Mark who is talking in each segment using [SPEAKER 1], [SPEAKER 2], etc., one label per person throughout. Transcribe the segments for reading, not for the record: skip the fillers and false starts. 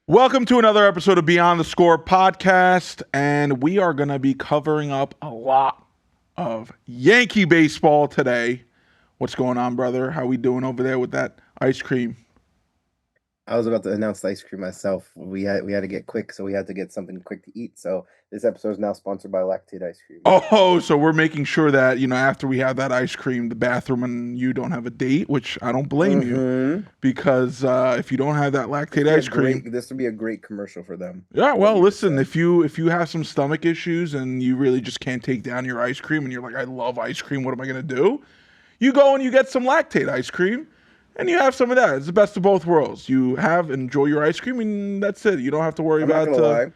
[SPEAKER 1] Welcome to another episode of Beyond the Score podcast, and we are going to be covering up a lot of Yankee baseball today. What's going on, brother? How we doing over there with that ice cream?
[SPEAKER 2] I was about to announce the ice cream myself. We had to get quick, so we had to get something quick to eat. So this episode is now sponsored by Lactate Ice Cream.
[SPEAKER 1] Oh, so we're making sure that, after we have that ice cream, the bathroom and you don't have a date, which I don't blame you
[SPEAKER 2] Mm-hmm.
[SPEAKER 1] because if you don't have that lactate ice cream,
[SPEAKER 2] This would be a great commercial for them.
[SPEAKER 1] yeah,
[SPEAKER 2] What
[SPEAKER 1] well,
[SPEAKER 2] you just
[SPEAKER 1] listen,
[SPEAKER 2] said.
[SPEAKER 1] if you have some stomach issues and you really just can't take down your ice cream and you're like, I love ice cream, what am I going to do? You go and you get some lactate ice cream and you have some of that. It's the best of both worlds. You have enjoy your ice cream and that's it. You don't have to worry
[SPEAKER 2] I'm not
[SPEAKER 1] about
[SPEAKER 2] gonna lie.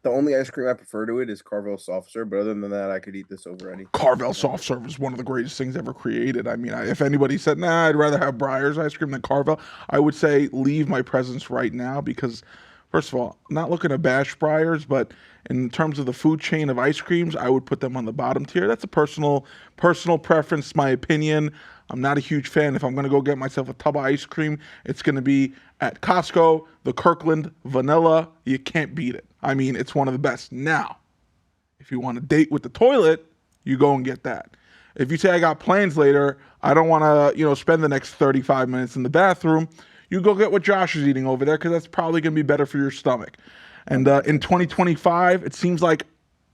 [SPEAKER 2] The only ice cream I prefer to it is Carvel soft serve, but other than that, I could eat this over anything.
[SPEAKER 1] Carvel soft serve is one of the greatest things ever created. I mean, if anybody said, nah, I'd rather have Breyer's ice cream than Carvel, I would say leave my presence right now because, first of all, I'm not looking to bash Breyer's, but in terms of the food chain of ice creams, I would put them on the bottom tier. That's a personal preference, my opinion. I'm not a huge fan. If I'm going to go get myself a tub of ice cream, it's going to be at Costco, the Kirkland vanilla. You can't beat it. I mean, it's one of the best. Now, if you want to date with the toilet, you go and get that. If you say I got plans later, I don't want to, spend the next 35 minutes in the bathroom, you go get what Josh is eating over there because that's probably going to be better for your stomach. And in 2025, it seems like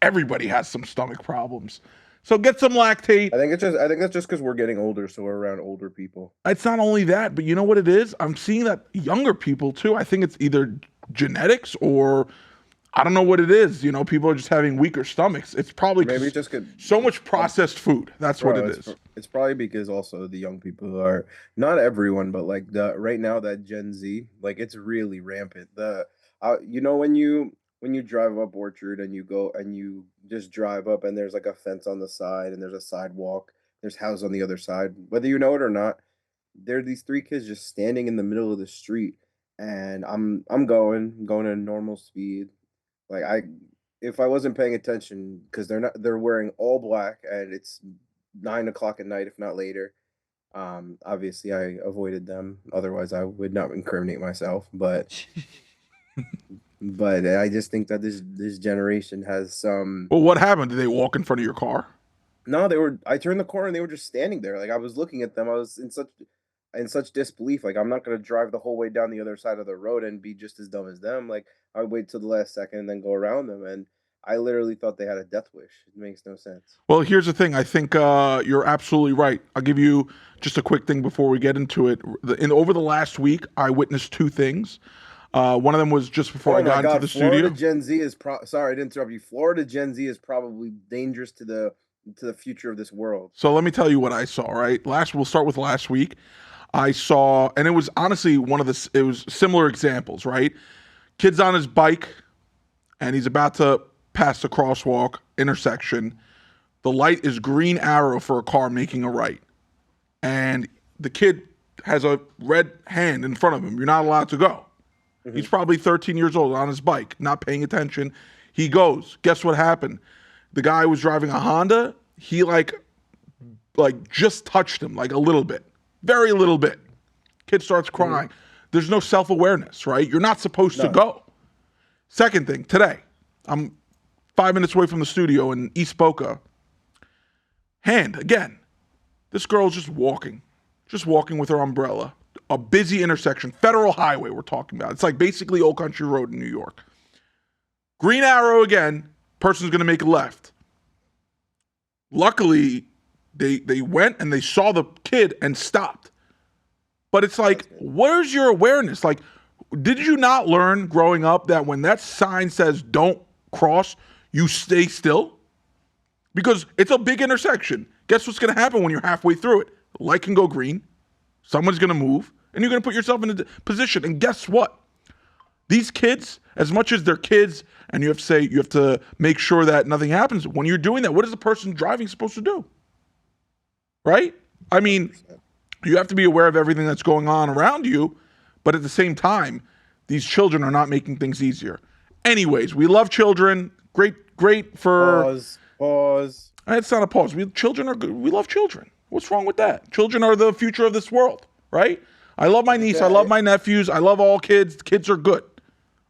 [SPEAKER 1] everybody has some stomach problems. So get some lactate.
[SPEAKER 2] I think that's just because we're getting older, so we're around older people.
[SPEAKER 1] It's not only that, but you know what it is? I'm seeing that younger people too. I think it's either genetics or I don't know what it is. People are just having weaker stomachs. It's probably
[SPEAKER 2] Maybe it
[SPEAKER 1] 'cause
[SPEAKER 2] just could,
[SPEAKER 1] so much processed food. That's what
[SPEAKER 2] bro.
[SPEAKER 1] it is.
[SPEAKER 2] It's probably because also the young people are not everyone, but like the right now that Gen Z, like it's really rampant. When you drive up Orchard and you go and you just drive up and there's like a fence on the side and there's a sidewalk, there's houses on the other side, whether you know it or not, there are these three kids just standing in the middle of the street, and I'm going at normal speed. Like if I wasn't paying attention, because they're wearing all black and it's 9 o'clock at night, if not later. Obviously I avoided them. Otherwise I would not incriminate myself. But I just think that this generation has some.
[SPEAKER 1] Well, what happened? Did they walk in front of your car?
[SPEAKER 2] No, I turned the corner and they were just standing there. Like I was looking at them. I was in such disbelief. Like I'm not gonna drive the whole way down the other side of the road and be just as dumb as them. Like I would wait till the last second and then go around them. And I literally thought they had a death wish. It makes no sense.
[SPEAKER 1] Well, here's the thing. I think you're absolutely right. I'll give you just a quick thing before we get into it. Over the last week, I witnessed two things. One of them was just before I
[SPEAKER 2] Oh my
[SPEAKER 1] got into
[SPEAKER 2] God,
[SPEAKER 1] the
[SPEAKER 2] Florida
[SPEAKER 1] studio.
[SPEAKER 2] Gen Z is sorry to interrupt you. Florida Gen Z is probably dangerous to the future of this world.
[SPEAKER 1] So let me tell you what I saw. Right, we'll start with last week. I saw, and it was honestly it was similar examples. Right, kid's on his bike, and he's about to pass the crosswalk intersection. The light is green arrow for a car making a right. And the kid has a red hand in front of him. You're not allowed to go.
[SPEAKER 2] Hmm.
[SPEAKER 1] He's probably 13 years old on his bike, not paying attention. He goes. Guess what happened? The guy was driving a Honda. He like just touched him like a little bit. Very little bit. Kid starts
[SPEAKER 2] Hmm.
[SPEAKER 1] crying. There's no self-awareness, right? You're not supposed to
[SPEAKER 2] No.
[SPEAKER 1] go. Second thing, today, I'm 5 minutes away from the studio in East Boca. Hand, again, this girl's just walking with her umbrella. A busy intersection, federal highway we're talking about. It's like basically Old Country Road in New York. Green arrow again, person's gonna make a left. Luckily, they went and they saw the kid and stopped. But it's like, where's your awareness? Like, did you not learn growing up that when that sign says don't cross, you stay still? Because it's a big intersection. Guess what's going to happen when you're halfway through it? The light can go green, someone's going to move, and you're going to put yourself in a position. And guess what? These kids, as much as they're kids, and you have to make sure that nothing happens. When you're doing that, what is the person driving supposed to do? Right? I mean, you have to be aware of everything that's going on around you, but at the same time, these children are not making things easier. Anyways, we love children. Great for.
[SPEAKER 2] Pause. Pause.
[SPEAKER 1] It's not a pause. Children are good. We love children. What's wrong with that? Children are the future of this world, right? I love my niece. I love my nephews. I love all kids. Kids are good.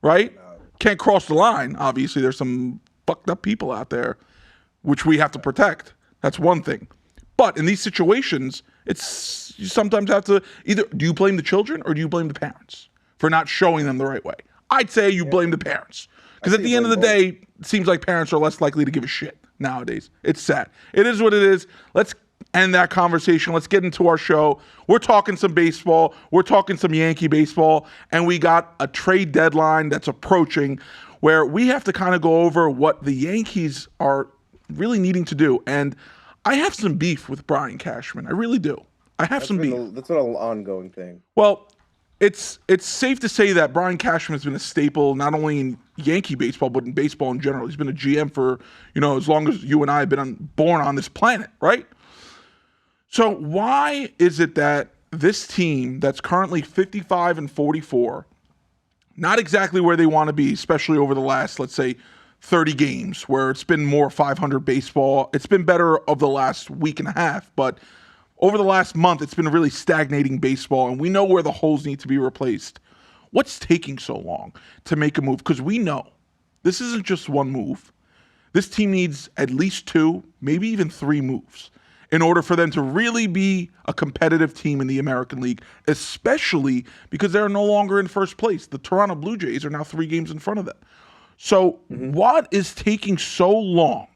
[SPEAKER 1] right?
[SPEAKER 2] No.
[SPEAKER 1] Can't cross the line. Obviously, there's some fucked up people out there, which we have to protect. That's one thing. But in these situations, it's you sometimes have to either do you blame the children or do you blame the parents for not showing them the right way? I'd say you
[SPEAKER 2] Yeah.
[SPEAKER 1] blame the parents.
[SPEAKER 2] I
[SPEAKER 1] Because at
[SPEAKER 2] say you
[SPEAKER 1] the end of
[SPEAKER 2] blame
[SPEAKER 1] the
[SPEAKER 2] both.
[SPEAKER 1] day, it seems like parents are less likely to give a shit nowadays. It's sad. It is what it is. Let's end that conversation. Let's get into our show. We're talking some baseball. We're talking some Yankee baseball. And we got a trade deadline that's approaching where we have to kind of go over what the Yankees are really needing to do. And I have some beef with Brian Cashman. I really do. I have some beef.
[SPEAKER 2] That's been an ongoing thing.
[SPEAKER 1] Well, it's safe to say that Brian Cashman has been a staple not only in Yankee baseball but in baseball in general. He's been a GM for as long as you and I have been born on this planet, right? So why is it that this team that's currently 55 and 44, not exactly where they want to be, especially over the last, let's say, 30 games, where it's been more 500 baseball. It's been better of the last week and a half, but over the last month, it's been really stagnating baseball, and we know where the holes need to be replaced. What's taking so long to make a move? Because we know this isn't just one move. This team needs at least two, maybe even three moves in order for them to really be a competitive team in the American League, especially because they're no longer in first place. The Toronto Blue Jays are now 3 games in front of them. So,
[SPEAKER 2] Hmm.
[SPEAKER 1] what is taking so long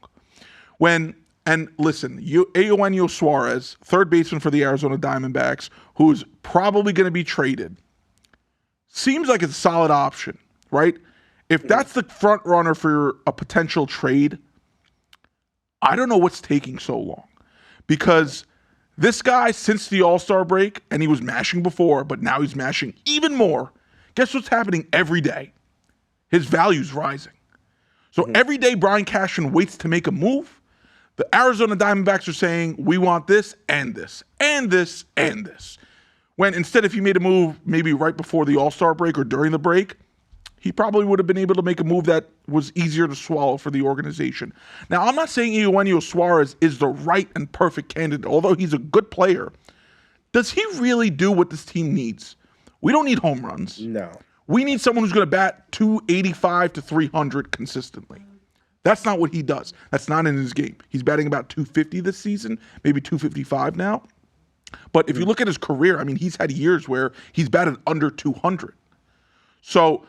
[SPEAKER 1] when, and listen, Eugenio Suarez, third baseman for the Arizona Diamondbacks, who's probably going to be traded, seems like it's a solid option, right? If
[SPEAKER 2] Hmm.
[SPEAKER 1] that's the front runner for a potential trade, I don't know what's taking so long because this guy, since the All Star break, and he was mashing before, but now he's mashing even more. Guess what's happening every day? His value's rising. So
[SPEAKER 2] Hmm.
[SPEAKER 1] every day Brian Cashman waits to make a move. The Arizona Diamondbacks are saying, we want this and this and this and this. When instead, if he made a move maybe right before the All Star break or during the break, he probably would have been able to make a move that was easier to swallow for the organization. Now, I'm not saying Eugenio Suarez is the right and perfect candidate, although he's a good player. Does he really do what this team needs? We don't need home runs.
[SPEAKER 2] No.
[SPEAKER 1] We need someone who's going to bat 285 to 300 consistently. That's not what he does. That's not in his game. He's batting about 250 this season, maybe 255 now. But if you
[SPEAKER 2] Hmm.
[SPEAKER 1] look at his career, I mean, he's had years where he's batted under 200. So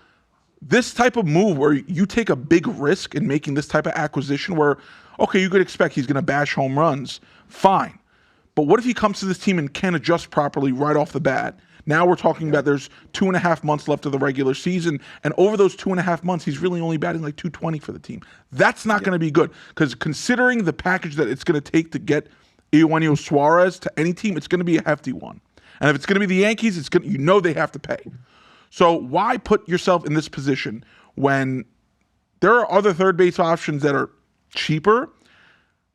[SPEAKER 1] this type of move where you take a big risk in making this type of acquisition where, okay, you could expect he's going to bash home runs, fine. But what if he comes to this team and can't adjust properly right off the bat? Now we're talking
[SPEAKER 2] Yeah.
[SPEAKER 1] about there's 2.5 months left of the regular season, and over those 2.5 months, he's really only batting like 220 for the team. That's not
[SPEAKER 2] Yeah.
[SPEAKER 1] going to be good because considering the package that it's going to take to get Eugenio Suarez to any team, it's going to be a hefty one. And if it's going to be the Yankees, it's going they have to pay. So why put yourself in this position when there are other third base options that are cheaper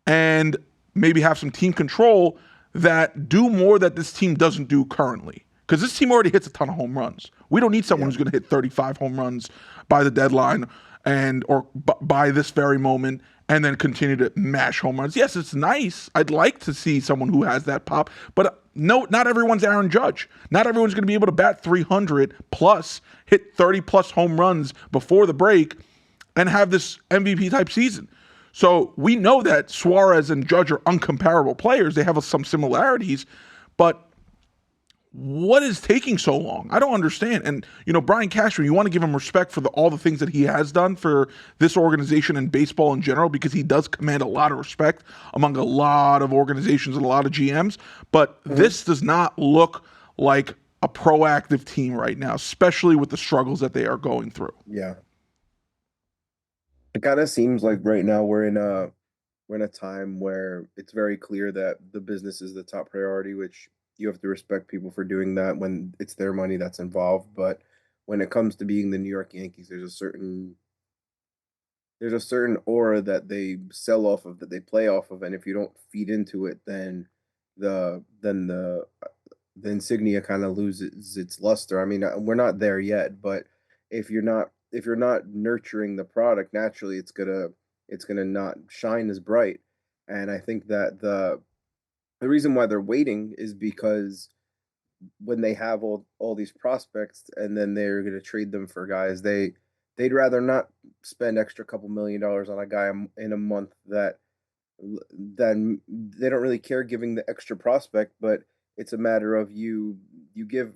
[SPEAKER 1] and maybe have some team control that do more that this team doesn't do currently? Because this team already hits a ton of home runs. We don't need someone
[SPEAKER 2] Yeah.
[SPEAKER 1] who's going to hit 35 home runs by the deadline or by this very moment and then continue to mash home runs. Yes, it's nice. I'd like to see someone who has that pop, but no, not everyone's Aaron Judge. Not everyone's going to be able to bat 300 plus, hit 30 plus home runs before the break, and have this MVP type season. So we know that Suarez and Judge are uncomparable players. They have some similarities, but what is taking so long? I don't understand. And Brian Cashman, you want to give him respect for all the things that he has done for this organization and baseball in general, because he does command a lot of respect among a lot of organizations and a lot of GMs. But
[SPEAKER 2] Hmm.
[SPEAKER 1] this does not look like a proactive team right now, especially with the struggles that they are going through.
[SPEAKER 2] Yeah. It kind of seems like right now we're in a time where it's very clear that the business is the top priority, which you have to respect people for doing that when it's their money that's involved. But when it comes to being the New York Yankees, there's a certain aura that they sell off of, that they play off of, and if you don't feed into it, then the insignia kind of loses its luster. I mean, we're not there yet, but if you're not nurturing the product, naturally it's gonna not shine as bright. And I think that the reason why they're waiting is because when they have all these prospects and then they're gonna trade them for guys, they'd rather not spend extra couple $1,000,000 on a guy in a month that then they don't really care giving the extra prospect, but it's a matter of you give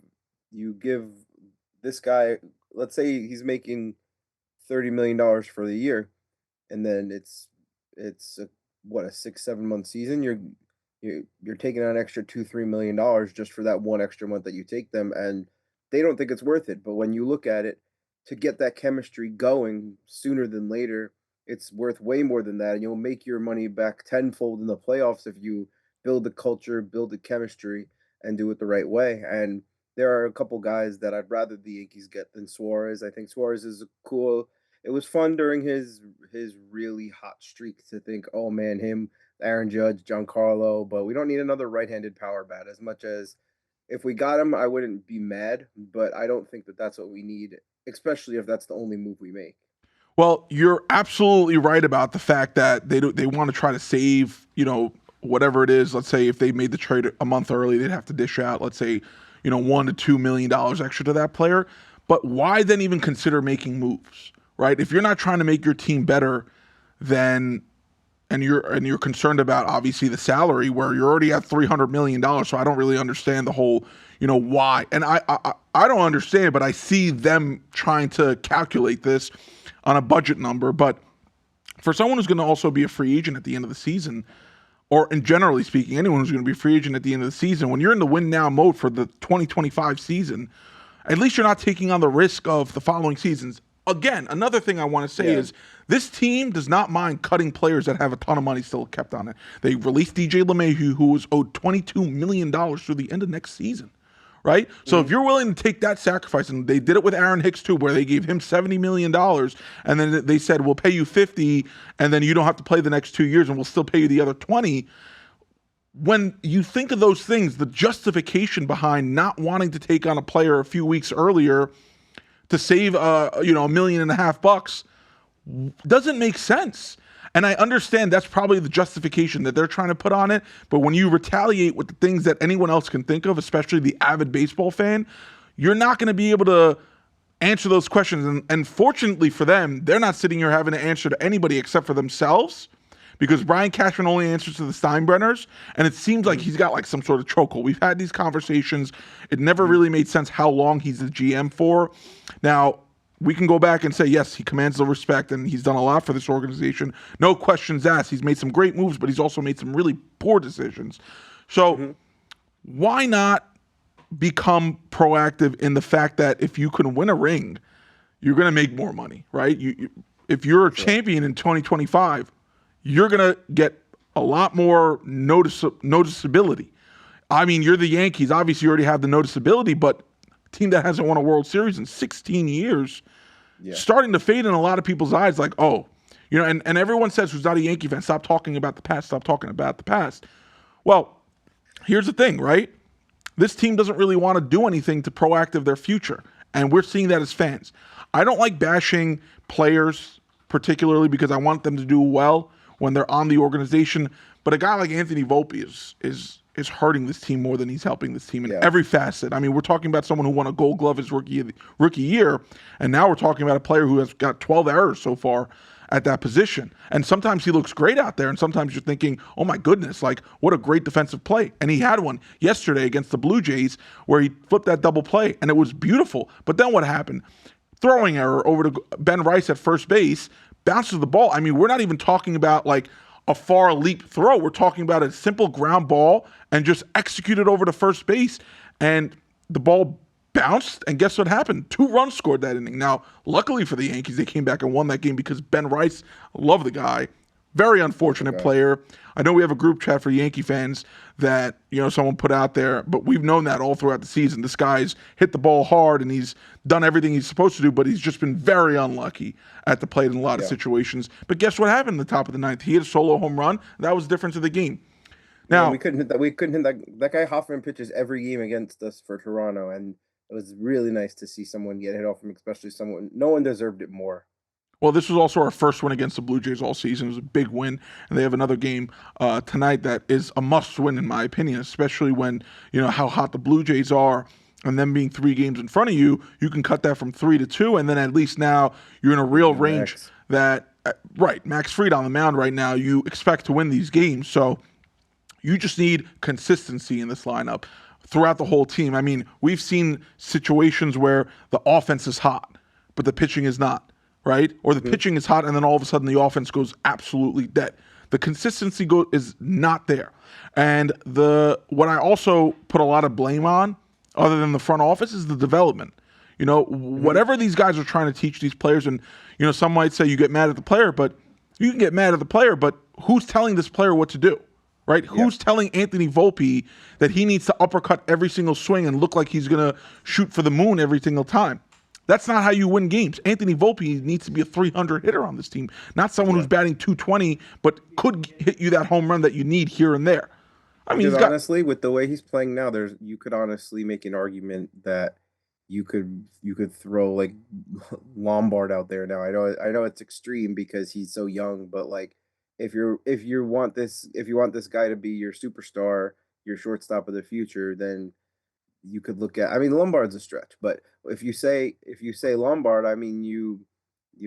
[SPEAKER 2] this guy, let's say he's making $30,000,000 for the year, and then it's a, what, a 6 7 month season. You're taking on an extra $2 3 million just for that one extra month that you take them, and they don't think it's worth it. But when you look at it, to get that chemistry going sooner than later, it's worth way more than that, and you'll make your money back tenfold in the playoffs if you build the culture, build the chemistry, and do it the right way. And there are a couple guys that I'd rather the Yankees get than Suarez. I think Suarez is a cool. It was fun during his really hot streak to think, oh man, him, Aaron Judge, Giancarlo, but we don't need another right-handed power bat. As much as if we got him, I wouldn't be mad, but I don't think that that's what we need, especially if that's the only move we make.
[SPEAKER 1] Well, you're absolutely right about the fact that they want to try to save, whatever it is. Let's say if they made the trade a month early, they'd have to dish out, let's say, $1 to $2 million extra to that player. But why then even consider making moves, right? If you're not trying to make your team better, then and you're concerned about obviously the salary where you're already at $300 million. So I don't really understand the whole, why. And I don't understand, but I see them trying to calculate this on a budget number. But for someone who's going to also be a free agent at the end of the season, or in generally speaking, anyone who's going to be a free agent at the end of the season, when you're in the win now mode for the 2025 season, at least you're not taking on the risk of the following seasons. Again, another thing I want to say is this team does not mind cutting players that have a ton of money still kept on it. They released DJ LeMahieu, who was owed $22 million through the end of next season, right? So if you're willing to take that sacrifice, and they did it with Aaron Hicks too, where they gave him $70 million, and then they said, we'll pay you 50, and then you don't have to play the next 2 years, and we'll still pay you the other 20. When you think of those things, the justification behind not wanting to take on a player a few weeks earlier to save $1.5 million doesn't make sense. And I understand that's probably the justification that they're trying to put on it. But when you retaliate with the things that anyone else can think of, especially the avid baseball fan, you're not going to be able to answer those questions. And fortunately for them, they're not sitting here having to answer to anybody except for themselves, because Brian Cashman only answers to the Steinbrenners, and it seems like he's got like some sort of chokehold. We've had these conversations. It never really made sense how long he's the GM for. Now, we can go back and say, yes, he commands the respect, and he's done a lot for this organization. No questions asked. He's made some great moves, but he's also made some really poor decisions. So why not become proactive in the fact that if you can win a ring, you're going to make more money, right? If you're a champion in 2025, you're going to get a lot more noticeability. I mean, you're the Yankees. Obviously, you already have the noticeability, but a team that hasn't won a World Series in 16 years, starting to fade in a lot of people's eyes, like, and everyone says who's not a Yankee fan, stop talking about the past, stop talking about the past. Well, here's the thing, right? This team doesn't really want to do anything to proactive their future, and we're seeing that as fans. I don't like bashing players, particularly because I want them to do well when they're on the organization. But a guy like Anthony Volpe is hurting this team more than he's helping this team in every facet. I mean, we're talking about someone who won a Gold Glove his rookie year, and now we're talking about a player who has got 12 errors so far at that position. And sometimes he looks great out there, and sometimes you're thinking, oh my goodness, like what a great defensive play. And he had one yesterday against the Blue Jays where he flipped that double play, and it was beautiful. But then what happened? Throwing error over to Ben Rice at first base, bounces the ball. I mean, we're not even talking about like a far leap throw. We're talking about a simple ground ball and just execute it over to first base. And the ball bounced, and guess what happened? 2 runs scored that inning. Now, luckily for the Yankees, they came back and won that game because Ben Rice, love the guy, very unfortunate player. I know we have a group chat for Yankee fans that, someone put out there, but we've known that all throughout the season. This guy's hit the ball hard and he's done everything he's supposed to do, but he's just been very unlucky at the plate in a lot of situations. But guess what happened in the top of the ninth? He hit a solo home run. That was the difference of the game. Now,
[SPEAKER 2] we couldn't hit that. We couldn't hit that. That guy Hoffman pitches every game against us for Toronto, and it was really nice to see someone get hit off him, especially someone. No one deserved it more.
[SPEAKER 1] Well, this was also our first win against the Blue Jays all season. It was a big win, and they have another game tonight that is a must-win in my opinion, especially when how hot the Blue Jays are. and them being 3 games in front of you, you can cut that from 3 to 2, and then at least now you're in a real
[SPEAKER 2] Yeah,
[SPEAKER 1] range
[SPEAKER 2] Max.
[SPEAKER 1] that, right, Max Fried on the mound right now, you expect to win these games. So you just need consistency in this lineup throughout the whole team. I mean, we've seen situations where the offense is hot, but the pitching is not, right? Or the
[SPEAKER 2] Hmm.
[SPEAKER 1] pitching is hot, and then all of a sudden the offense goes absolutely dead. The consistency is not there. And what I also put a lot of blame on, other than the front office, is the development.
[SPEAKER 2] Hmm.
[SPEAKER 1] Whatever these guys are trying to teach these players, and some might say you get mad at the player, but you can get mad at the player, but who's telling this player what to do? Right?
[SPEAKER 2] Yeah.
[SPEAKER 1] Who's telling Anthony Volpe that he needs to uppercut every single swing and look like he's going to shoot for the moon every single time? That's not how you win games. Anthony Volpe needs to be a 300 hitter on this team, not someone who's
[SPEAKER 2] Yeah.
[SPEAKER 1] batting 220, but could hit you that home run that you need here and there. I mean,
[SPEAKER 2] Because
[SPEAKER 1] he's got
[SPEAKER 2] honestly, with the way he's playing now, you could honestly make an argument that you could throw like Lombard out there now. I know it's extreme because he's so young, but like if you want this guy to be your superstar, your shortstop of the future, then you could look at. I mean, Lombard's a stretch, but if you say Lombard, I mean you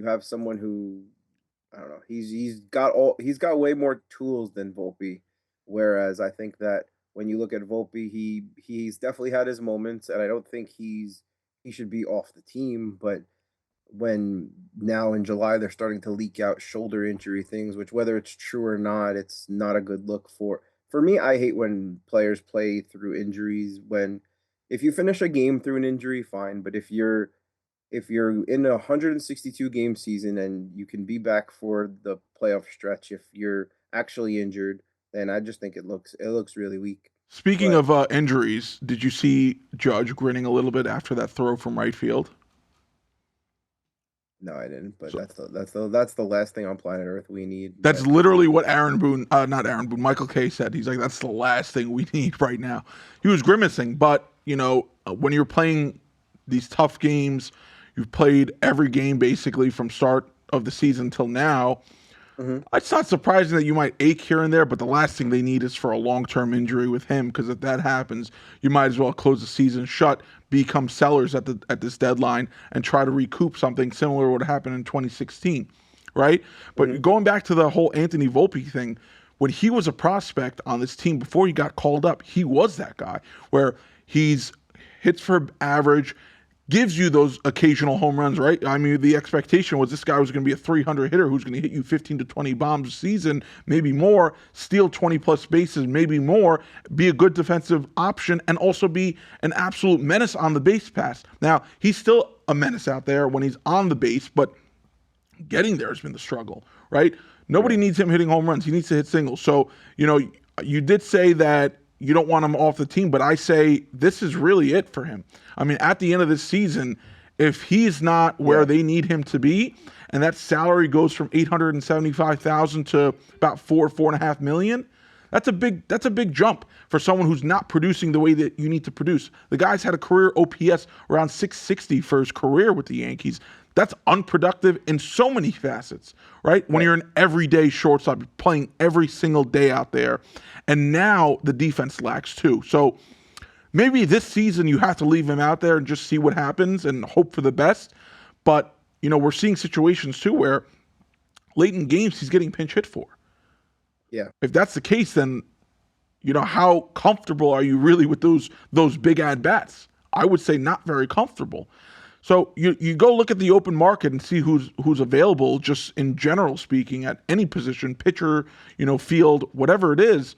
[SPEAKER 2] have someone who I don't know. He's got way more tools than Volpe. Whereas I think that when you look at Volpe, he's definitely had his moments, and I don't think he should be off the team. But when now in July they're starting to leak out shoulder injury things, which whether it's true or not, it's not a good look for me. I hate when players play through injuries. When if you finish a game through an injury, fine. But if you're in a 162 game season and you can be back for the playoff stretch if you're actually injured, then I just think it looks really weak.
[SPEAKER 1] speaking
[SPEAKER 2] But
[SPEAKER 1] of injuries. Did you see Judge grinning a little bit after that throw from right field?
[SPEAKER 2] no, I didn't. But
[SPEAKER 1] So
[SPEAKER 2] that's the last thing on planet Earth we need.
[SPEAKER 1] that's
[SPEAKER 2] That could be
[SPEAKER 1] literally what Aaron Boone, not Aaron Boone, Michael Kay said. He's like, that's the last thing we need right now. He was grimacing, but when you're playing these tough games, you've played every game basically from start of the season till now.
[SPEAKER 2] Mhm.
[SPEAKER 1] It's not surprising that you might ache here and there, but the last thing they need is for a long-term injury with him, because if that happens, you might as well close the season shut, become sellers at this deadline, and try to recoup something similar to what happened in 2016, right? But
[SPEAKER 2] Mhm.
[SPEAKER 1] going back to the whole Anthony Volpe thing, when he was a prospect on this team before he got called up, he was that guy where he's hits for average, gives you those occasional home runs, right? I mean, the expectation was this guy was going to be a 300 hitter who's going to hit you 15 to 20 bombs a season, maybe more, steal 20 plus bases, maybe more, be a good defensive option, and also be an absolute menace on the base pass. Now, he's still a menace out there when he's on the base, but getting there has been the struggle, right? Nobody
[SPEAKER 2] Yeah.
[SPEAKER 1] needs him hitting home runs. He needs to hit singles. So, you did say that you don't want him off the team, but I say this is really it for him. I mean, at the end of this season, if he's not where
[SPEAKER 2] Yeah.
[SPEAKER 1] they need him to be, and that salary goes from 875,000 to about 4.5 million, that's a big jump for someone who's not producing the way that you need to produce. The guy's had a career OPS around 660 for his career with the Yankees. That's unproductive in so many facets, right? When
[SPEAKER 2] Right.
[SPEAKER 1] you're an everyday shortstop, you're playing every single day out there. And now the defense lacks too. So maybe this season you have to leave him out there and just see what happens and hope for the best. But, we're seeing situations too where late in games he's getting pinch hit for.
[SPEAKER 2] Yeah.
[SPEAKER 1] If that's the case, then how comfortable are you really with those big at bats? I would say not very comfortable. So you go look at the open market and see who's available, just in general speaking, at any position, pitcher, field, whatever it is.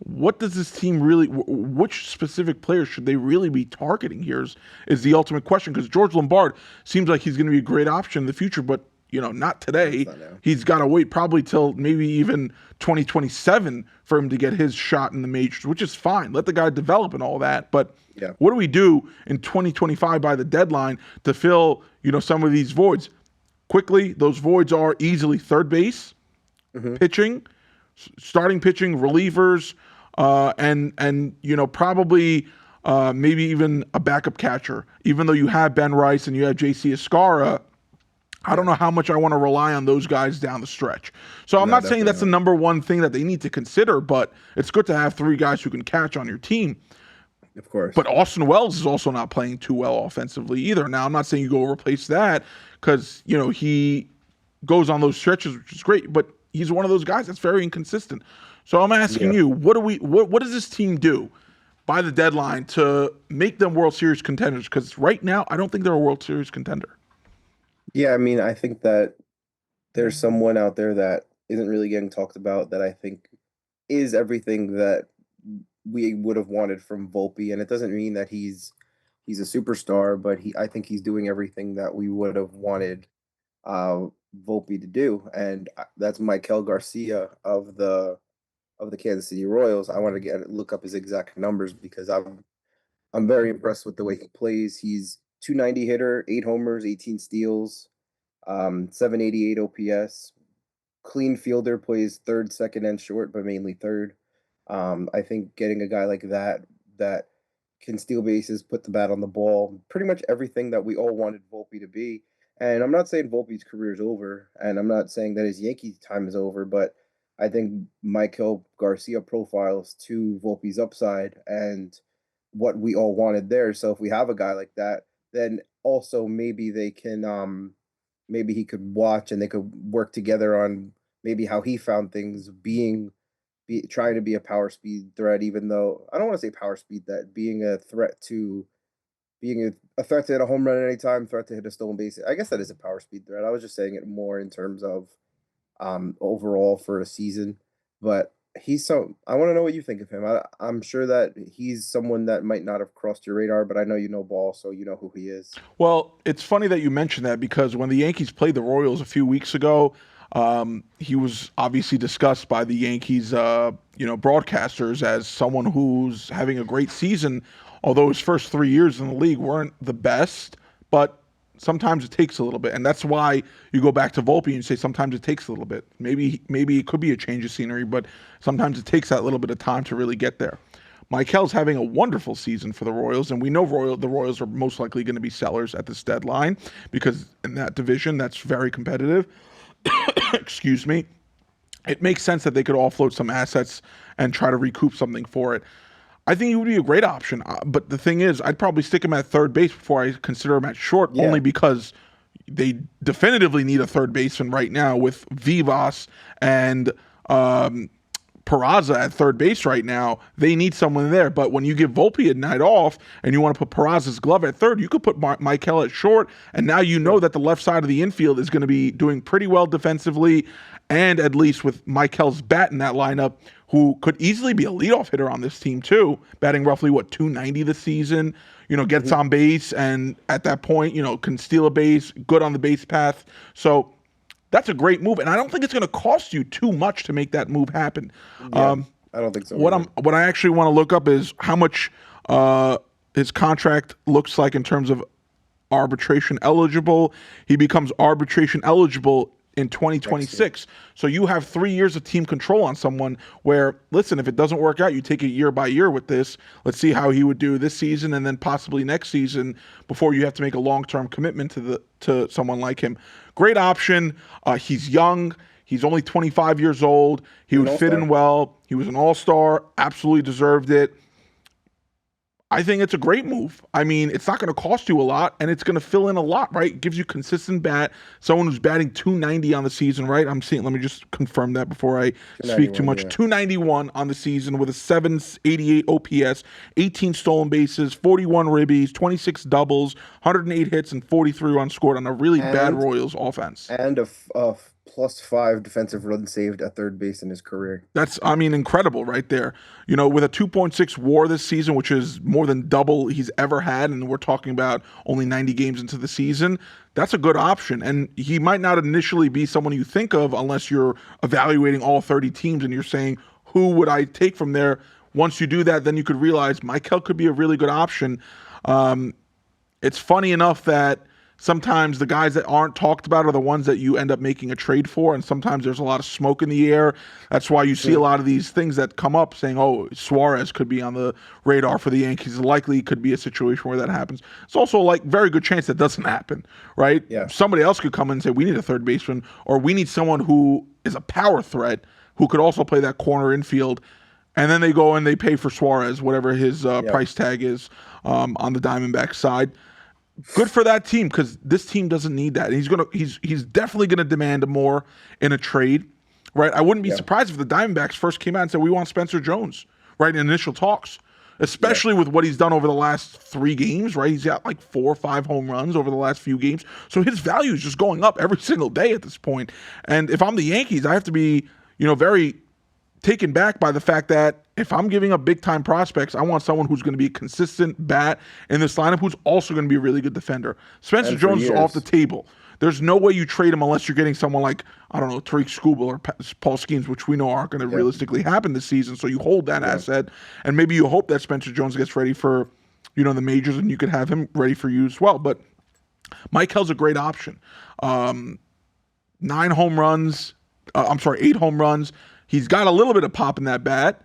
[SPEAKER 1] What does this team really? Which specific players should they really be targeting here? Is the ultimate question, because George Lombard seems like he's going to be a great option in the future, but not today.
[SPEAKER 2] Not now.
[SPEAKER 1] He's got to wait probably till maybe even 2027 for him to get his shot in the majors, which is fine. Let the guy develop and all that. But
[SPEAKER 2] Yeah.
[SPEAKER 1] what do we do in 2025 by the deadline to fill some of these voids? Quickly, those voids are easily third base,
[SPEAKER 2] Mhm.
[SPEAKER 1] pitching, starting pitching, relievers, and probably maybe even a backup catcher. Even though you have Ben Rice and you have J.C. Escara, I don't know how much I want to rely on those guys down the stretch. So I'm
[SPEAKER 2] No,
[SPEAKER 1] not saying
[SPEAKER 2] definitely
[SPEAKER 1] that's the
[SPEAKER 2] not.
[SPEAKER 1] number one thing that they need to consider, but it's good to have 3 guys who can catch on your team.
[SPEAKER 2] Of course.
[SPEAKER 1] But Austin Wells is also not playing too well offensively either. Now, I'm not saying you go replace that because, he goes on those stretches, which is great, but he's one of those guys that's very inconsistent. So I'm asking
[SPEAKER 2] Yeah.
[SPEAKER 1] you, what does this team do by the deadline to make them World Series contenders? Because right now, I don't think they're a World Series contender.
[SPEAKER 2] Yeah, I mean, I think that there's someone out there that isn't really getting talked about that I think is everything that we would have wanted from Volpe, and it doesn't mean that he's a superstar, but I think he's doing everything that we would have wanted uh Volpe to do, and that's Michael Garcia of the Kansas City Royals. I want to look up his exact numbers because I'm very impressed with the way he plays. He's 290 hitter, 8 homers, 18 steals, 788 OPS, clean fielder, plays third, second, and short, but mainly third. I think getting a guy like that can steal bases, put the bat on the ball, pretty much everything that we all wanted Volpe to be. And I'm not saying Volpe's career is over, and I'm not saying that his Yankee time is over, but I think Michael Garcia profiles to Volpe's upside and what we all wanted there. So if we have a guy like that, then also maybe they can maybe he could watch and they could work together on maybe how he found things trying to be a power speed threat, even though I don't want to say power speed that being a threat to being a threat to hit a home run at any time, threat to hit a stolen base. I guess that is a power speed threat. I was just saying it more in terms of overall for a season. But I want to know what you think of him. I'm sure that he's someone that might not have crossed your radar, but I know you know ball, so you know who he is.
[SPEAKER 1] Well, it's funny that you mentioned that because when the Yankees played the Royals a few weeks ago, he was obviously discussed by the Yankees, broadcasters as someone who's having a great season. Although his first 3 years in the league weren't the best, but sometimes it takes a little bit, and that's why you go back to Volpe and say sometimes it takes a little bit. Maybe it could be a change of scenery, but sometimes it takes that little bit of time to really get there. Michael's having a wonderful season for the Royals, and we know the Royals are most likely going to be sellers at this deadline because in that division, that's very competitive. Excuse me. It makes sense that they could offload some assets and try to recoup something for it. I think he would be a great option, but the thing is, I'd probably stick him at third base before I consider him at short,
[SPEAKER 2] Yeah.
[SPEAKER 1] only because they definitively need a third baseman right now with Vivas and Peraza at third base right now. They need someone there. But when you give Volpe a night off and you want to put Peraza's glove at third, you could put Michael at short. And now you know that the left side of the infield is going to be doing pretty well defensively. And at least with Michael's bat in that lineup, who could easily be a leadoff hitter on this team too, batting roughly 290 this season, gets on base and at that point, can steal a base, good on the base path. So that's a great move, and I don't think it's going to cost you too much to make that move happen.
[SPEAKER 2] Yeah. I don't think so.
[SPEAKER 1] What I actually want to look up is how much his contract looks like in terms of arbitration eligible. He becomes arbitration eligible in 2026. So you have 3 years of team control on someone where, listen, if it doesn't work out, you take it year by year with this. Let's see how he would do this season and then possibly next season before you have to make a long-term commitment to someone like him. Great option. He's young. He's only 25 years old. He would fit in well. He was an all-star. Absolutely deserved it. I think it's a great move. I mean, it's not going to cost you a lot, and it's going to fill in a lot, right? It gives you consistent bat. Someone who's batting 290 on the season, right? I'm seeing. Let me just confirm that before I speak too much. Yeah. 291 on the season with a 788 OPS, 18 stolen bases, 41 ribbies, 26 doubles, 108 hits, and 43 runs scored on a really bad Royals offense.
[SPEAKER 2] And a +5 defensive runs saved at third base in his career.
[SPEAKER 1] That's, incredible right there. With a 2.6 WAR this season, which is more than double he's ever had, and we're talking about only 90 games into the season, that's a good option. And he might not initially be someone you think of unless you're evaluating all 30 teams and you're saying, who would I take from there? Once you do that, then you could realize Michael could be a really good option. It's funny enough that sometimes the guys that aren't talked about are the ones that you end up making a trade for, and sometimes there's a lot of smoke in the air. That's why you see a lot of these things that come up saying, oh, Suarez could be on the radar for the Yankees. Likely could be a situation where that happens. It's also very good chance that doesn't happen, right?
[SPEAKER 2] Yeah.
[SPEAKER 1] Somebody else could come in and say, we need a third baseman, or we need someone who is a power threat who could also play that corner infield. and then they go and they pay for Suarez, whatever his
[SPEAKER 2] Yep.
[SPEAKER 1] price tag is on the Diamondback side. Good for that team because this team doesn't need that. He's definitely gonna demand more in a trade, right? I wouldn't be
[SPEAKER 2] Yeah.
[SPEAKER 1] surprised if the Diamondbacks first came out and said we want Spencer Jones, right? In initial talks,
[SPEAKER 2] Yeah.
[SPEAKER 1] especially with what he's done over the last 3 games, right? He's got like 4 or 5 home runs over the last few games, so his value is just going up every single day at this point. And if I'm the Yankees, I have to be, very taken back by the fact that if I'm giving up big time prospects, I want someone who's going to be a consistent bat in this lineup who's also going to be a really good defender. Spencer
[SPEAKER 2] And for
[SPEAKER 1] Jones is off the
[SPEAKER 2] years.
[SPEAKER 1] table. There's no way you trade him unless you're getting someone like, I don't know, Tariq Skubal or Paul Skeens, which we know aren't going to
[SPEAKER 2] Yeah.
[SPEAKER 1] realistically happen this season. So you hold that
[SPEAKER 2] Yeah.
[SPEAKER 1] asset, and maybe you hope that Spencer Jones gets ready for, the majors, and you could have him ready for you as well. But Mike Hell's a great option. 9 home runs. I'm sorry, 8 home runs. He's got a little bit of pop in that bat.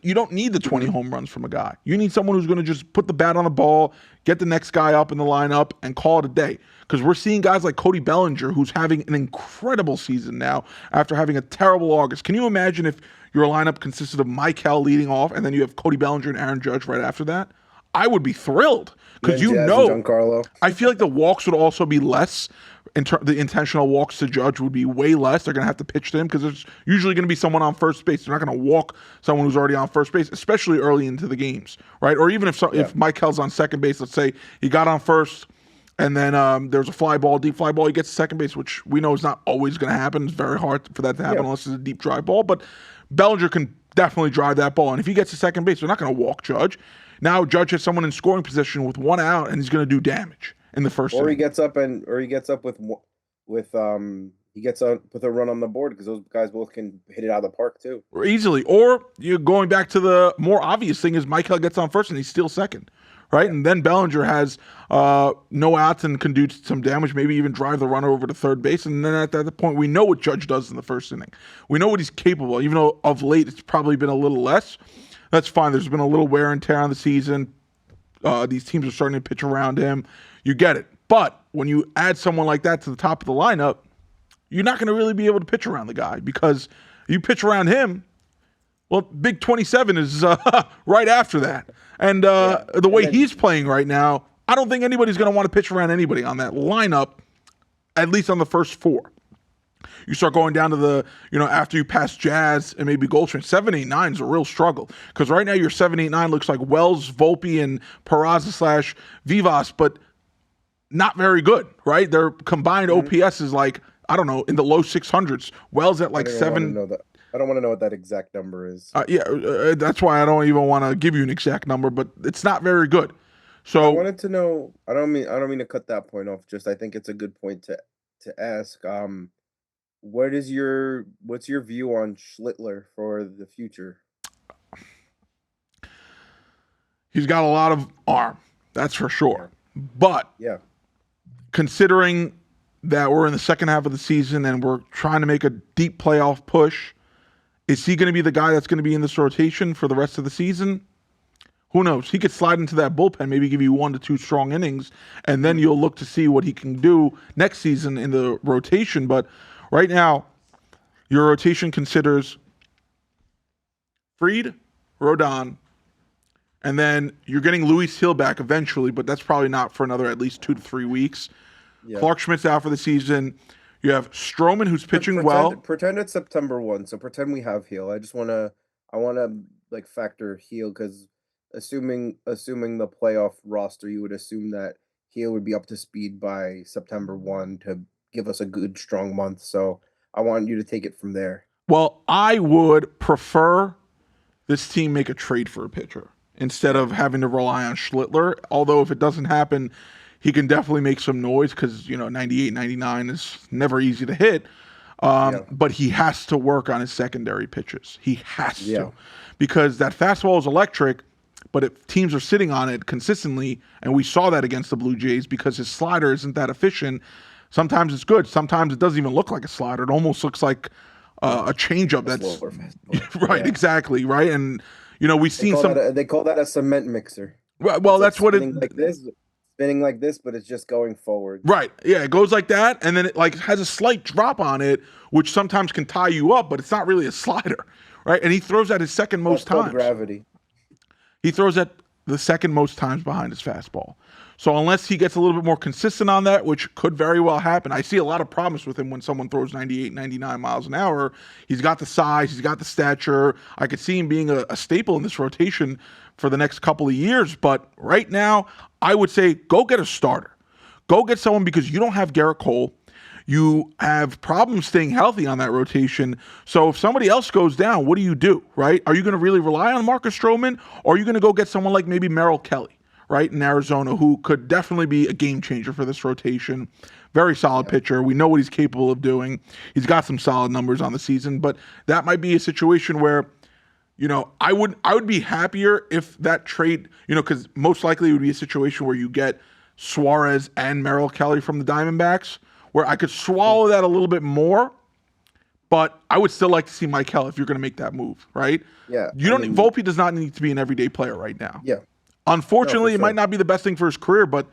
[SPEAKER 1] You don't need the 20 home runs from a guy. You need someone who's going to just put the bat on the ball, get the next guy up in the lineup, and call it a day. Because we're seeing guys like Cody Bellinger, who's having an incredible season now after having a terrible August. Can you imagine if your lineup consisted of Michael leading off, and then you have Cody Bellinger and Aaron Judge right after that? I would be thrilled because
[SPEAKER 2] And Jazz and Giancarlo.
[SPEAKER 1] I feel like the walks would also be less. The intentional walks to Judge would be way less. They're going to have to pitch to him because there's usually going to be someone on first base. They're not going to walk someone who's already on first base, especially early into the games, right? Or even if Michael's on second base, let's say he got on first and then there's a fly ball, deep fly ball, he gets to second base, which we know is not always going to happen. It's very hard for that to happen unless it's a deep drive ball. But Bellinger can definitely drive that ball. And if he gets to second base, they're not going to walk Judge. Now Judge has someone in scoring position with 1 out, and he's going to do damage in the first
[SPEAKER 2] Or he
[SPEAKER 1] inning.
[SPEAKER 2] gets up he gets up with a run on the board because those guys both can hit it out of the park too.
[SPEAKER 1] Or easily. Or you're going back to the more obvious thing is Michael gets on first and he steals second, right? And then Bellinger has no outs and can do some damage, maybe even drive the runner over to third base. And then at that point, we know what Judge does in the first inning. We know what he's capable of, even though of late it's probably been a little less. That's fine. There's been a little wear and tear on the season. These teams are starting to pitch around him. You get it. But when you add someone like that to the top of the lineup, you're not going to really be able to pitch around the guy because you pitch around him. Well, Big 27 is right after that. And the way he's playing right now, I don't think anybody's going to want to pitch around anybody on that lineup, at least on the first 4. You start going down to the, after you pass Jazz and maybe Goldschmidt, 7, 8, 9 is a real struggle. Because right now your 7, 8, 9 looks like Wells, Volpe, and Peraza / Vivas, but not very good, right? Their combined OPS is like, I don't know, in the low 600s. Wells at like
[SPEAKER 2] I don't
[SPEAKER 1] 7.
[SPEAKER 2] know that. I don't want to know what that exact number is.
[SPEAKER 1] That's why I don't even want to give you an exact number, but it's not very good. So
[SPEAKER 2] I wanted to know. I don't mean to cut that point off. Just I think it's a good point to ask. What's your view on Schlittler for the future?
[SPEAKER 1] he's got a lot of arm, that's for sure. But
[SPEAKER 2] Yeah.
[SPEAKER 1] considering that we're in the second half of the season and we're trying to make a deep playoff push, is he going to be the guy that's going to be in this rotation for the rest of the season? Who knows? He could slide into that bullpen, maybe give you 1 to 2 strong innings, and then you'll look to see what he can do next season in the rotation. But right now, your rotation considers Fried, Rodon, and then you're getting Luis Hill back eventually, but that's probably not for another at least 2 to 3 weeks.
[SPEAKER 2] Yeah.
[SPEAKER 1] Clark Schmidt's out for the season. You have Stroman, who's pitching
[SPEAKER 2] Pretend,
[SPEAKER 1] well.
[SPEAKER 2] Pretend it's September 1. So pretend we have Heel. I wanna like factor Heel because assuming the playoff roster, you would assume that Heel would be up to speed by September 1 to give us a good strong month. So I want you to take it from there.
[SPEAKER 1] Well, I would prefer this team make a trade for a pitcher instead of having to rely on Schlittler. Although if it doesn't happen, he can definitely make some noise because, 98, 99 is never easy to hit. But he has to work on his secondary pitches. He has to. Because that fastball is electric, but if teams are sitting on it consistently, and we saw that against the Blue Jays because his slider isn't that efficient, sometimes it's good. Sometimes it doesn't even look like a slider. It almost looks like a changeup that's right, exactly, right? And, we've seen
[SPEAKER 2] they call that a cement mixer.
[SPEAKER 1] Well, that's what
[SPEAKER 2] spinning like this, but it's just going forward.
[SPEAKER 1] Right. Yeah, it goes like that, and then it like has a slight drop on it, which sometimes can tie you up, but it's not really a slider, right? And he throws at his second
[SPEAKER 2] That's
[SPEAKER 1] most
[SPEAKER 2] called
[SPEAKER 1] times.
[SPEAKER 2] gravity.
[SPEAKER 1] He throws at the second most times behind his fastball. So unless he gets a little bit more consistent on that, which could very well happen, I see a lot of promise with him when someone throws 98, 99 miles an hour. He's got the size, he's got the stature. I could see him being a staple in this rotation for the next couple of years. But right now, I would say go get a starter. Go get someone because you don't have Garrett Cole. You have problems staying healthy on that rotation. So if somebody else goes down, what do? Right? Are you going to really rely on Marcus Stroman, or are you going to go get someone like maybe Merrill Kelly, right, in Arizona, who could definitely be a game changer for this rotation? Very solid
[SPEAKER 2] Yeah.
[SPEAKER 1] pitcher. We know what he's capable of doing. He's got some solid numbers on the season, but that might be a situation where I would be happier if that trade, because most likely it would be a situation where you get Suarez and Merrill Kelly from the Diamondbacks, where I could
[SPEAKER 2] Mhm.
[SPEAKER 1] swallow that a little bit more, but I would still like to see Mike Hill if you're going to make that move, right?
[SPEAKER 2] Yeah.
[SPEAKER 1] You
[SPEAKER 2] I
[SPEAKER 1] don't
[SPEAKER 2] mean,
[SPEAKER 1] Volpe does not need to be an everyday player right now.
[SPEAKER 2] yeah. No, for
[SPEAKER 1] Unfortunately, it might
[SPEAKER 2] sure.
[SPEAKER 1] not be the best thing for his career, but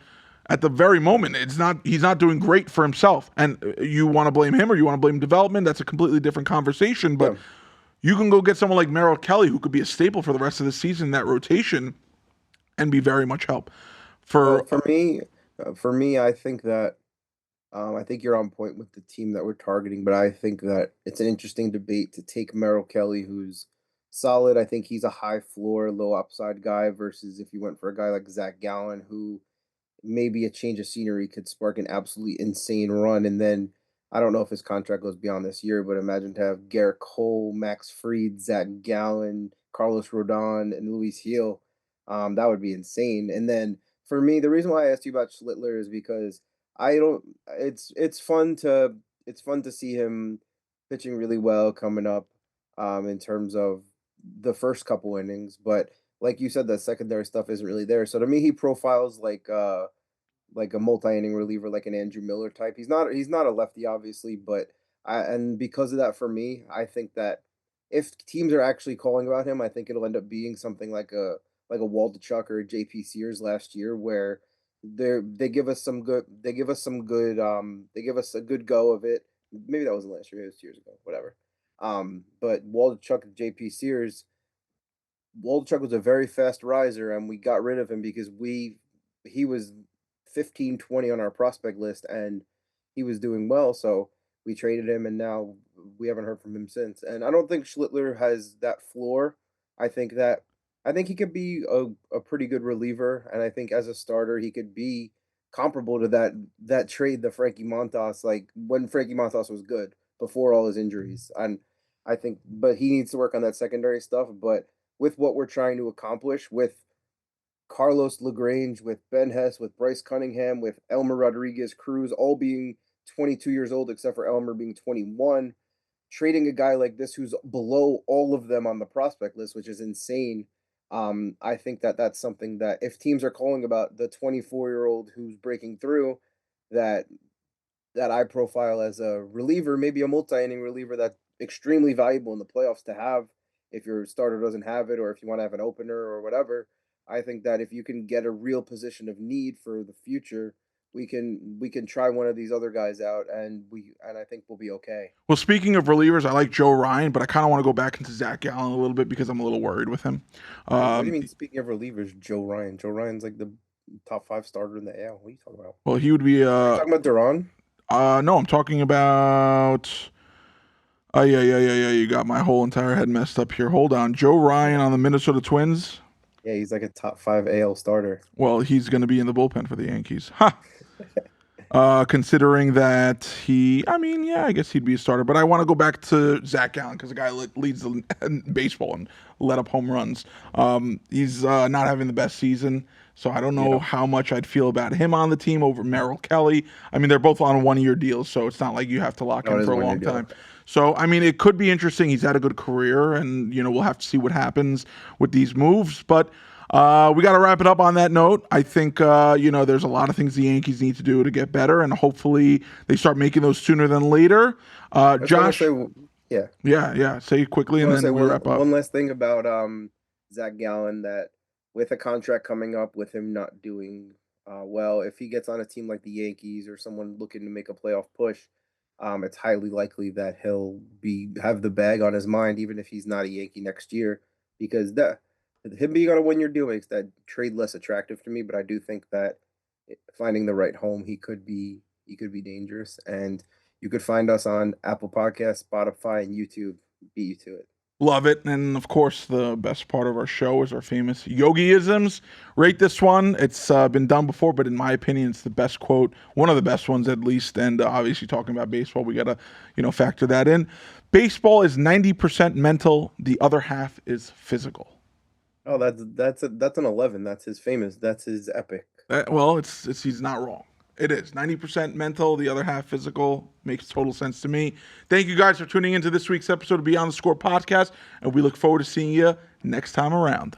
[SPEAKER 1] at the very moment, it's not. He's not doing great for himself. And you want to blame him or you want to blame development? That's a completely different conversation. But
[SPEAKER 2] Yeah.
[SPEAKER 1] you can go get someone like Merrill Kelly, who could be a staple for the rest of the season in that rotation and be very much help.
[SPEAKER 2] Well,
[SPEAKER 1] For
[SPEAKER 2] for me, I think that I think you're on point with the team that we're targeting, but I think that it's an interesting debate to take Merrill Kelly, who's solid. I think he's a high floor, low upside guy, versus if you went for a guy like Zach Gallen, who maybe a change of scenery could spark an absolutely insane run. And then I don't know if his contract goes beyond this year, but imagine to have Garrett Cole, Max Fried, Zach Gallen, Carlos Rodon, and Luis Heel. That would be insane. And then for me, the reason why I asked you about Schlittler is because I don't. It's fun to see him pitching really well coming up. In terms of the first couple innings, but like you said, the secondary stuff isn't really there. So to me, he profiles like a multi-inning reliever, like an Andrew Miller type. He's not a lefty, obviously, but and because of that, for me, I think that if teams are actually calling about him, I think it'll end up being something like a Waldichuk or a JP Sears last year, where they give us a good go of it. Maybe that wasn't last year, it was 2 years ago, whatever. But Waldichuk and JP Sears, Waldichuk was a very fast riser, and we got rid of him because he was 15, 20 on our prospect list, and he was doing well. So we traded him, and now we haven't heard from him since. And I don't think Schlittler has that floor. I think that I think he could be a pretty good reliever, and I think as a starter he could be comparable to that trade, the Frankie Montas, like when Frankie Montas was good before all his injuries. And I think, but he needs to work on that secondary stuff. But with what we're trying to accomplish with Carlos LaGrange, with Ben Hess, with Bryce Cunningham, with Elmer Rodriguez Cruz, all being 22 years old, except for Elmer being 21. Trading a guy like this who's below all of them on the prospect list, which is insane. I think that that's something that if teams are calling about the 24-year-old who's breaking through, that that I profile as a reliever, maybe a multi-inning reliever that's extremely valuable in the playoffs to have if your starter doesn't have it or if you want to have an opener or whatever. I think that if you can get a real position of need for the future, we can try one of these other guys out and I think we'll be okay.
[SPEAKER 1] Well, speaking of relievers, I like Joe Ryan, but I kind of want to go back into Zach Gallen a little bit because I'm a little worried with him.
[SPEAKER 2] What do you
[SPEAKER 1] Um,
[SPEAKER 2] mean? Speaking of relievers, Joe Ryan. Joe Ryan's like the top five starter in the AL. What are you talking about?
[SPEAKER 1] well, he would be.
[SPEAKER 2] Are you talking about Duran?
[SPEAKER 1] No, I'm talking about. Oh yeah, yeah, yeah, yeah. You got my whole entire head messed up here. Hold on, Joe Ryan
[SPEAKER 2] Yeah,
[SPEAKER 1] on the Minnesota Twins.
[SPEAKER 2] yeah, he's like a top five AL starter.
[SPEAKER 1] Well, he's going to be in the bullpen for the Yankees. Ha! Considering that I mean, yeah, I guess he'd be a starter. But I want to go back to Zach Gallen because the guy leads the baseball and let up home runs. He's not having the best season, so I don't know
[SPEAKER 2] Yeah,
[SPEAKER 1] how much I'd feel about him on the team over Merrill Kelly. I mean, they're both on 1 year deals, so it's not like you have to lock
[SPEAKER 2] no,
[SPEAKER 1] in
[SPEAKER 2] it is
[SPEAKER 1] for
[SPEAKER 2] a
[SPEAKER 1] a
[SPEAKER 2] 1 year
[SPEAKER 1] long
[SPEAKER 2] deal.
[SPEAKER 1] time. So I mean, it could be interesting. He's had a good career, and we'll have to see what happens with these moves, but. We got to wrap it up on that note. I think, there's a lot of things the Yankees need to do to get better, and hopefully they start making those sooner than later.
[SPEAKER 2] I just want to say,
[SPEAKER 1] Josh,
[SPEAKER 2] yeah,
[SPEAKER 1] yeah, yeah, say it quickly
[SPEAKER 2] just
[SPEAKER 1] and
[SPEAKER 2] want to say
[SPEAKER 1] then we
[SPEAKER 2] one
[SPEAKER 1] wrap up.
[SPEAKER 2] one last thing about Zach Gallen, that with a contract coming up, with him not doing well, if he gets on a team like the Yankees or someone looking to make a playoff push, it's highly likely that he'll be have the bag on his mind, even if he's not a Yankee next year, because that him being on a 1 year deal makes that trade less attractive to me. But I do think that finding the right home, he could be dangerous. And you could find us on Apple Podcasts, Spotify, and YouTube. Beat you to it.
[SPEAKER 1] Love it. And of course, the best part of our show is our famous yogiisms. Rate this one. It's been done before, but in my opinion, it's the best quote, one of the best ones at least. And obviously, talking about baseball, we got to, factor that in. Baseball is 90% mental. The other half is physical.
[SPEAKER 2] Oh, that's an 11. That's his famous. That's his epic.
[SPEAKER 1] Well, it's he's not wrong. It is 90% mental, the other half physical. Makes total sense to me. Thank you guys for tuning into this week's episode of Beyond the Score podcast, and we look forward to seeing you next time around.